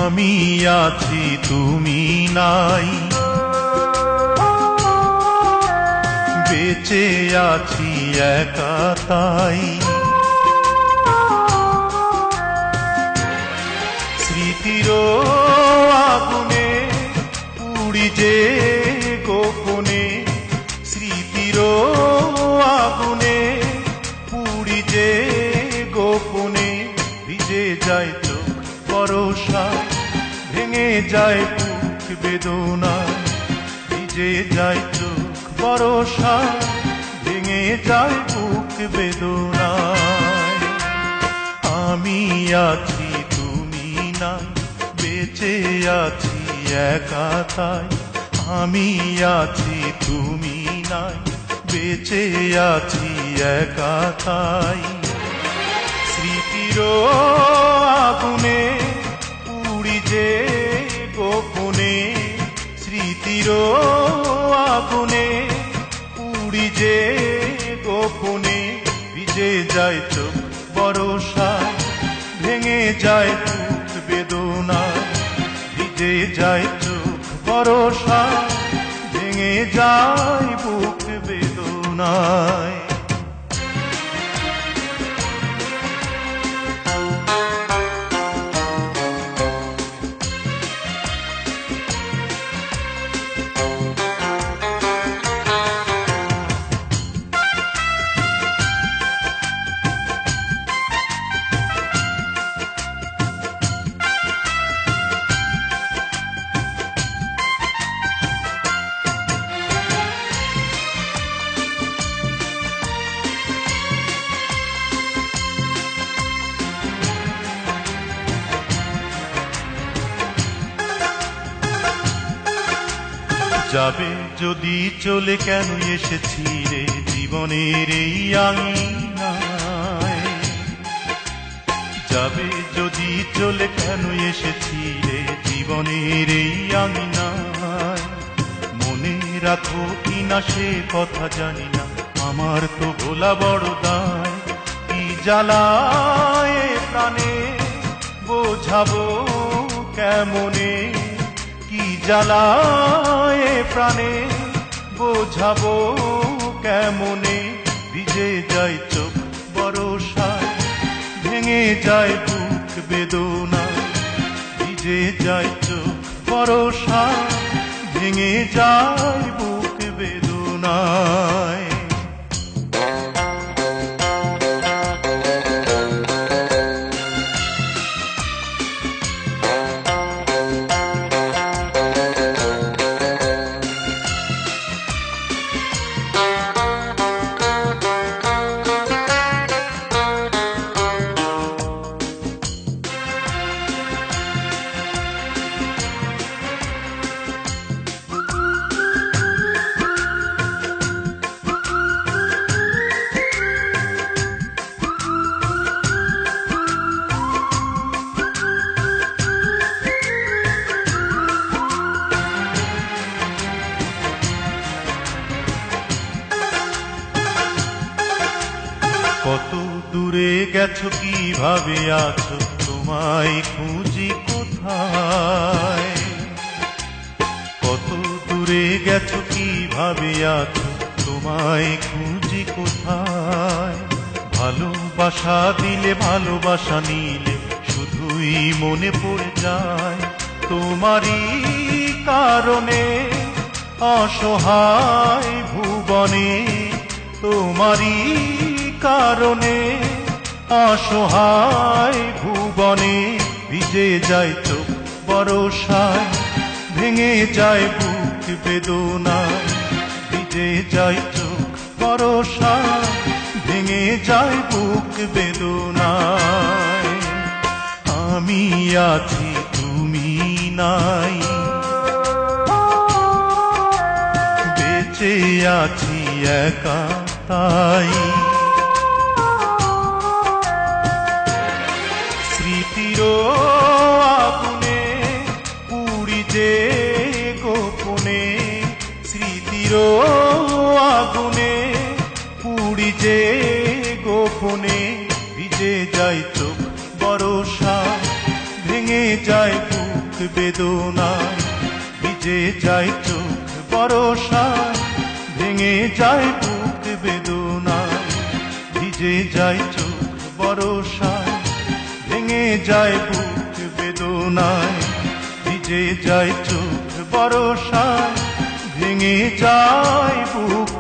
আমি আছি তুমি নাই, বেঁচে আছি একা তাই। স্মৃতির আগুনে পুড়ি যে গোপনে, স্মৃতির আগুনে পুড়ি যে গোপনে। ভিজে যায় চোখ বরষায়, ভেঙে যায় বুক বেদনায়। ভিজে যায় চোখ বরষায়, ভেঙে যায় বুক বেদনায়। আমি আছি তুমি নাই, বেঁচে আছি একা তাই। আমি আছি তুমি নাই, বেঁচে আছি একা তাই। স্মৃতির আগুনে পুড়ি যে গোপনে, স্মৃতির আগুনে পুড়ি যে গোপনে। ভিজে যায় চোখ বরষায়, ভেঙে যায় বুক বেদনায়। ভিজে যায় চোখ বরষায়, ভেঙে যায় বুক বেদনায়। যাবে যদি চলে কেন এসেছি রে জীবনের এই আঙিনায়। যাবে যদি চলে কেন এসেছি রে জীবনের এই আঙিনায়। মনে রাখো কিনা সে কথা জানি না, আমার তো ভোলা বড় দায়। কি জ্বালায় প্রাণে বোঝাবো কেমনে, কি জ্বালায় প্রাণে বোঝাবো কেমনে। ভিজে যায় চোখ বরষায়, ভেঙে যায় বুক বেদনায়। ভিজে যায় চোখ বরষায়, ভেঙে যায় বুক বেদনায়। কত দূরে গেছো কিভাবে আছো, তোমায় খুঁজি কোথায়। কত দূরে গেছো কিভাবে আছো, তোমায় খুঁজি কোথায়। ভালোবাসা দিলে ভালোবাসা নিলে শুধুই মনে পড়ে যায় তোমারই কারণে। অসহায় ভুবনে তোমারই কারণে, অসহায় ভুবনে। ভিজে যায় চোখ বরষায়, ভেঙে যায় বুক বেদনায়। ভিজে যায় চোখ বরষায়, ভেঙে যায় বুক বেদনায়। আমি আছি তুমি নাই, বেঁচে আছি একা তাই। স্মৃতির আগুনে পুড়ি যে গোপনে, স্মৃতির আগুনে পুড়ি যে গোপনে। ভিজে যায় চোখ বরষায়, ভেঙে যায় বুক বেদনায়, ভিজে যায় চোখ বরষায়, ভেঙে যায় বুক বেদনায়, ভিজে যায় চোখ বরষায়, ভেঙে যায় বুক বেদনায়, ভিজে যায় চোখ বরষায়, ভেঙে যায় বুক